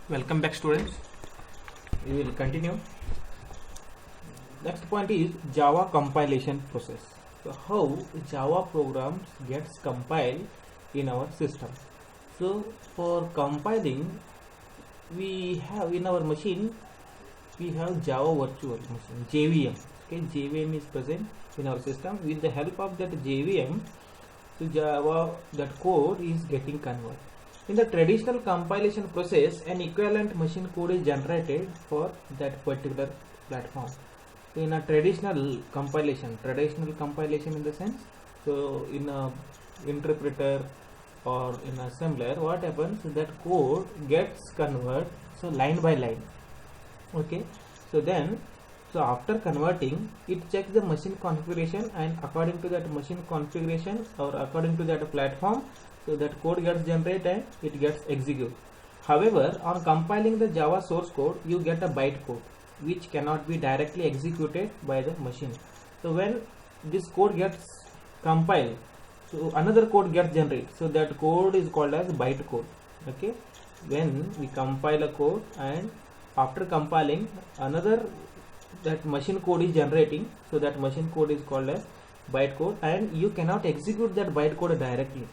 Welcome back, students. We will continue. Next point is Java compilation process. So how Java programs gets compiled in our system. So for compiling, we have in our machine we have Java virtual machine JVM. Okay, JVM is present in our system. With the help of that JVM, so Java that code is getting converted. In the traditional compilation process, an equivalent machine code is generated for that particular platform. So in a traditional compilation in the sense, so in a interpreter or in assembler, what happens? That code gets converted, so line by line. Okay, so after converting, it checks the machine configuration, and according to that machine configuration or according to that platform, so that code gets generated and it gets executed. However, on compiling the Java source code, you get a bytecode which cannot be directly executed by the machine. So when this code gets compiled, so another code gets generated. So that code is called as bytecode. Okay, when we compile a code and after compiling another that machine code is generating, so that machine code is called as bytecode, and you cannot execute that bytecode directly.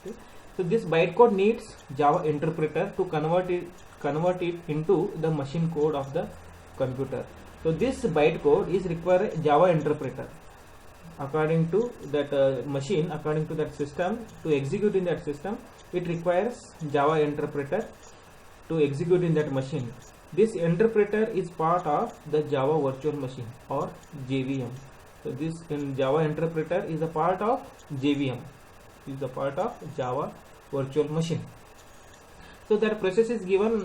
Okay. So this bytecode needs Java interpreter to convert it into the machine code of the computer. So this bytecode is required Java interpreter according to that machine, according to that system, to execute in that system. It requires Java interpreter to execute in that machine. This interpreter is part of the Java virtual machine or JVM. So this in Java interpreter is a part of JVM, is a part of Java virtual machine. So that process is given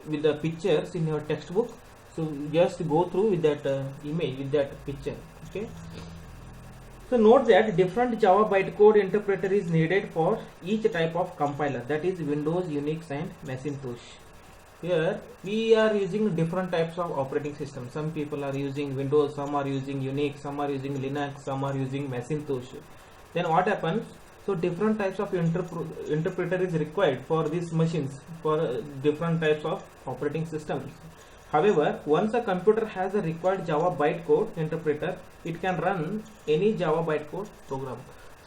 with the pictures in your textbook. So just go through with that image, with that picture. Okay. So note that different Java bytecode interpreter is needed for each type of compiler, that is Windows, Unix and Macintosh. Here we are using different types of operating systems. Some people are using Windows, some are using Unix, some are using Linux, some are using Macintosh. Then what happens? So different types of interpreter is required for these machines, for different types of operating systems. However, once a computer has a required Java bytecode interpreter, it can run any Java bytecode program.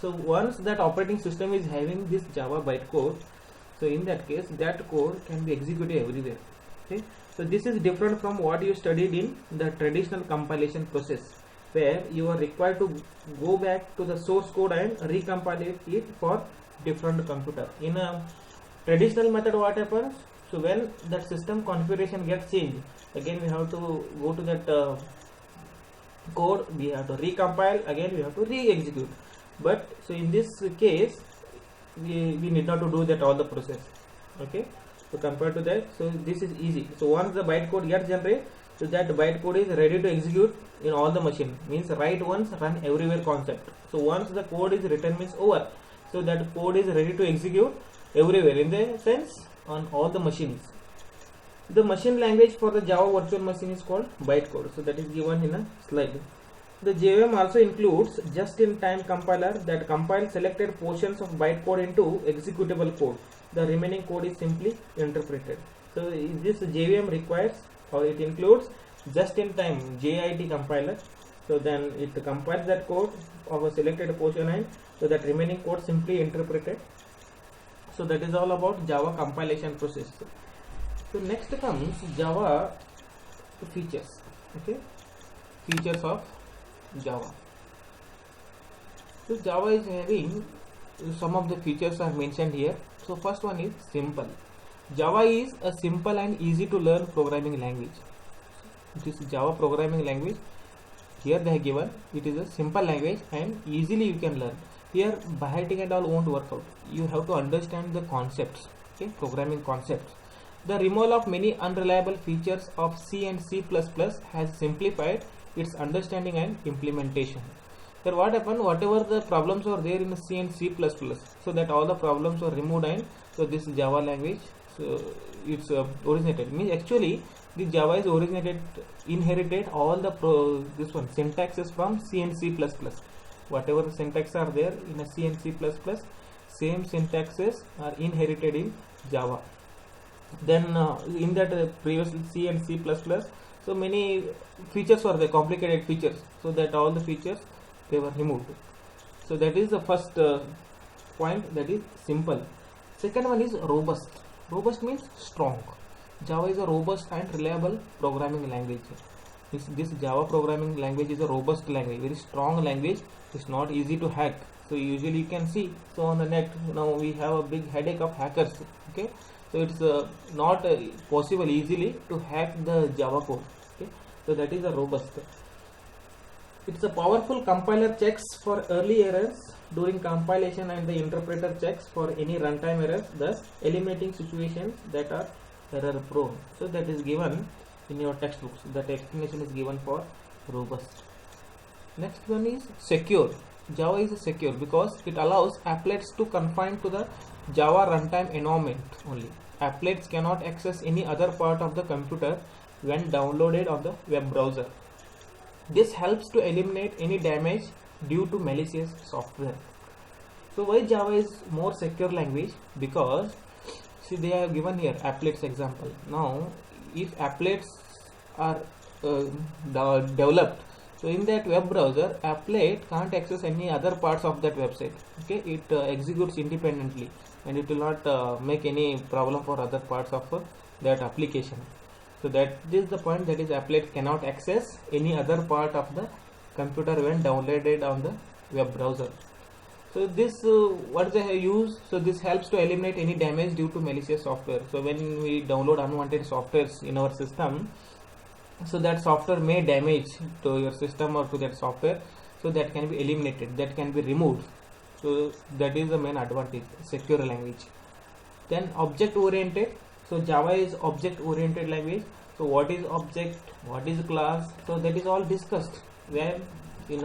So once that operating system is having this Java bytecode, so in that case, that code can be executed everywhere. Okay, so this is different from what you studied in the traditional compilation process, where you are required to go back to the source code and recompile it for different computer. In a traditional method, what happens? So when that system configuration gets changed, again we have to go to that code, we have to recompile, again we have to re-execute. But so in this case, we need not to do that all the process. Okay, so compared to that, so this is easy. So once the bytecode gets generated, so that bytecode is ready to execute in all the machine, means write once, run everywhere concept. So once the code is written means over, so that code is ready to execute everywhere, in the sense on all the machines. The machine language for the Java virtual machine is called bytecode. So that is given in a slide. The JVM also includes just-in-time compiler that compiles selected portions of bytecode into executable code. The remaining code is simply interpreted. So this JVM requires, or it includes just-in-time JIT compiler. So then it compiles that code of a selected portion, and so that remaining code simply interpreted. So that is all about Java compilation process. So next comes Java features. Okay, features of Java. So Java is having some of the features are mentioned here. So first one is simple. Java is a simple and easy to learn programming language. This Java programming language, here they have given it is a simple language and easily you can learn. Here beheading and all won't work out. You have to understand the concepts, okay, programming concepts. The removal of many unreliable features of C and C++ has simplified its understanding and implementation. Then what happened? Whatever the problems are there in C and C++, so that all the problems are removed, and so this Java language, so it's originated. Means actually the Java is inherited all the syntaxes from C and C++. Whatever the syntax are there in a C and C++, same syntaxes are inherited in Java. Then in that previous C and C++, so many features were there, complicated features, so that all the features they were removed. So that is the first point, that is simple. Second one is robust. Robust means strong. Java is a robust and reliable programming language. This Java programming language is a robust language, very strong language. It's not easy to hack. So usually you can see, so on the net now we have a big headache of hackers. Okay, so it's not possible easily to hack the Java code. Okay, so that is a robust. It's a powerful compiler checks for early errors during compilation and the interpreter checks for any runtime errors, thus eliminating situations that are error prone. So that is given in your textbooks. That explanation is given for robust. Next one is secure. Java is secure because it allows applets to confine to the Java runtime environment only. Applets cannot access any other part of the computer when downloaded on the web browser. This helps to eliminate any damage due to malicious software. So why Java is more secure language? Because see, they are given here applets example. Now if applets are developed, so in that web browser, applet can't access any other parts of that website. Okay, it executes independently and it will not make any problem for other parts of that application. So that is the point, that is applet cannot access any other part of the computer when downloaded on the web browser. So this what they use, so this helps to eliminate any damage due to malicious software. So when we download unwanted softwares in our system, so that software may damage to your system or to that software, so that can be eliminated, that can be removed. So that is the main advantage, secure language. Then object oriented. So Java is object oriented language. So what is object, what is class, so that is all discussed when in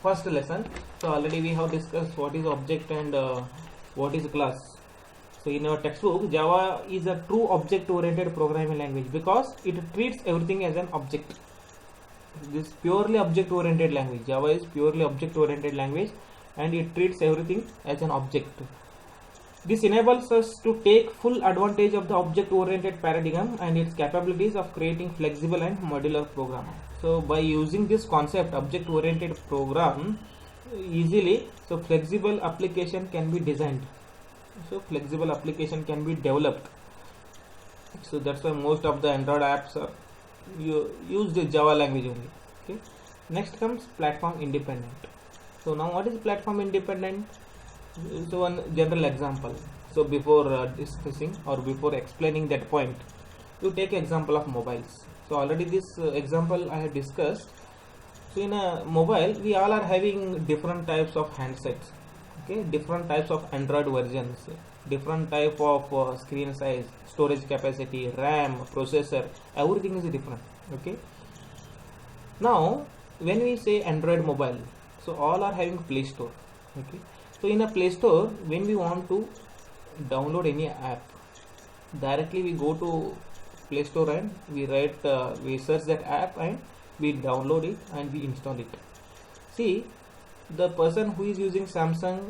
first lesson. So already we have discussed what is object and what is class. So in our textbook, Java is a true object oriented programming language because it treats everything as an object. This purely object oriented language. Java is purely object oriented language and it treats everything as an object. This enables us to take full advantage of the object oriented paradigm and its capabilities of creating flexible and modular program. So by using this concept, object oriented program, easily, so flexible application can be designed. So flexible application can be developed. So that's why most of the Android apps are use the Java language only. Okay. Next comes platform independent. So now what is platform independent? So one general example. So before discussing or before explaining that point, you take example of mobiles. So already this example I have discussed. So in a mobile, we all are having different types of handsets. Okay, different types of Android versions, different type of screen size, storage capacity, RAM, processor, everything is different. Okay. Now when we say Android mobile, so all are having Play Store. Okay. So in a Play Store, when we want to download any app, directly we go to Play Store and we search that app and we download it and we install it. See, the person who is using Samsung,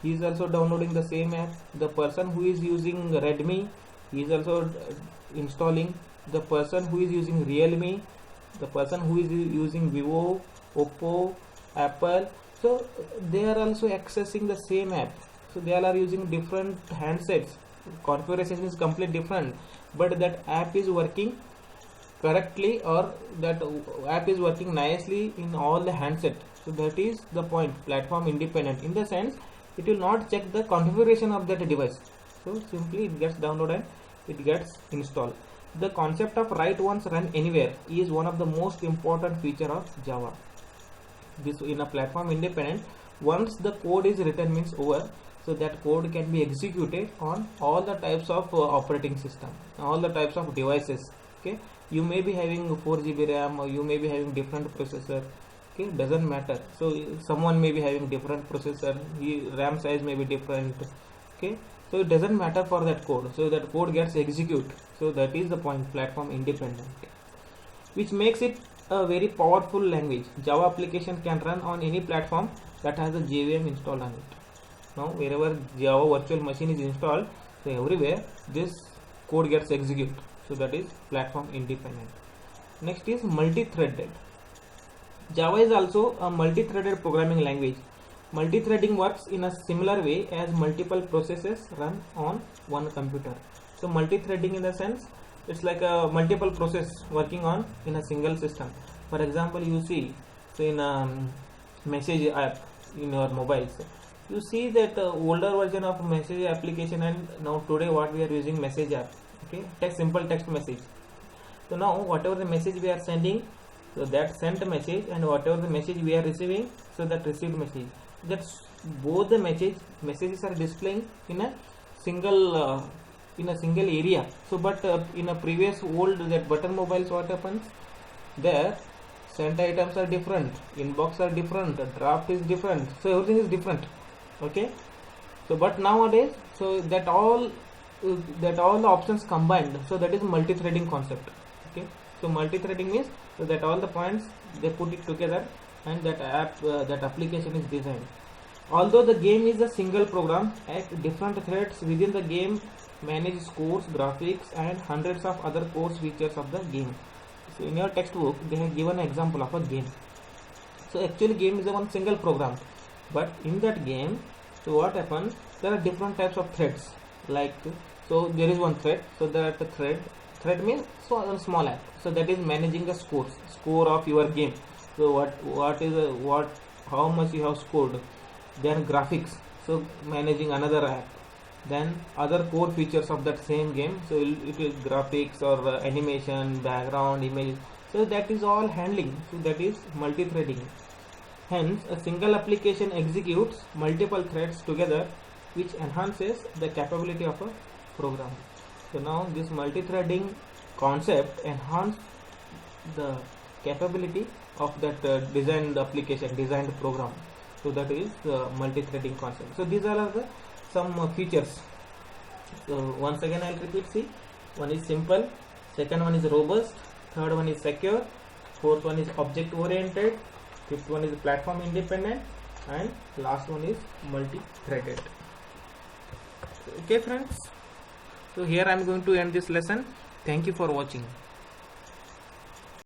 he is also downloading the same app. The person who is using Redmi, he is also installing. The person who is using Realme, the person who is using Vivo, Oppo, Apple, so they are also accessing the same app. So they all are using different handsets. Configuration is completely different, but that app is working correctly or that app is working nicely in all the handsets. So that is the point, platform independent, in the sense it will not check the configuration of that device. So simply it gets downloaded and it gets installed. The concept of write once run anywhere is one of the most important feature of Java. This in a platform independent, once the code is written means over, so that code can be executed on all the types of operating system, all the types of devices. Okay, you may be having 4 GB RAM or you may be having different processor. Okay, doesn't matter. So someone may be having different processor, RAM size may be different. Okay, so it doesn't matter for that code, so that code gets executed. So that is the point, platform independent, which makes it a very powerful language. Java application can run on any platform that has a JVM installed on it. Now wherever Java virtual machine is installed, so everywhere this code gets executed. So that is platform independent. Next is multi-threaded. Java is also a multi-threaded programming language. Multi-threading works in a similar way as multiple processes run on one computer. So multi-threading in the sense, it's like a multiple process working on in a single system. For example, you see, so in a message app in your mobiles, you see that older version of message application, and now today what we are using message app. Okay, simple text message. So now whatever the message we are sending, so that sent message, and whatever the message we are receiving, so that received message, that's both the messages are displaying in a single area. So but in a previous old that button mobiles, what happens there, sent items are different, inbox are different, draft is different, so everything is different. Okay, so but nowadays, so that all the options combined, so that is multi-threading concept. Okay, so multi-threading means so that all the points they put it together, and that application is designed. Although the game is a single program, at different threads within the game manage scores, graphics, and hundreds of other core features of the game. So in your textbook they have given an example of a game. So actually game is a one single program, but in that game, so what happens, there are different types of threads. Like, so there is one thread, so that thread means so a small app, so that is managing the score of your game. So how much you have scored. Then graphics, so managing another app. Then other core features of that same game, so it is graphics or animation, background, images, so that is all handling. So that is multi-threading. Hence a single application executes multiple threads together, which enhances the capability of a program. So now this multi-threading concept enhances the capability of that designed application, designed program. So that is the multi-threading concept. So these are some features. So once again I'll repeat. See, one is simple, second one is robust, third one is secure, fourth one is object oriented, fifth one is platform independent, and last one is multi-threaded. Okay friends, so here I am going to end this lesson. Thank you for watching.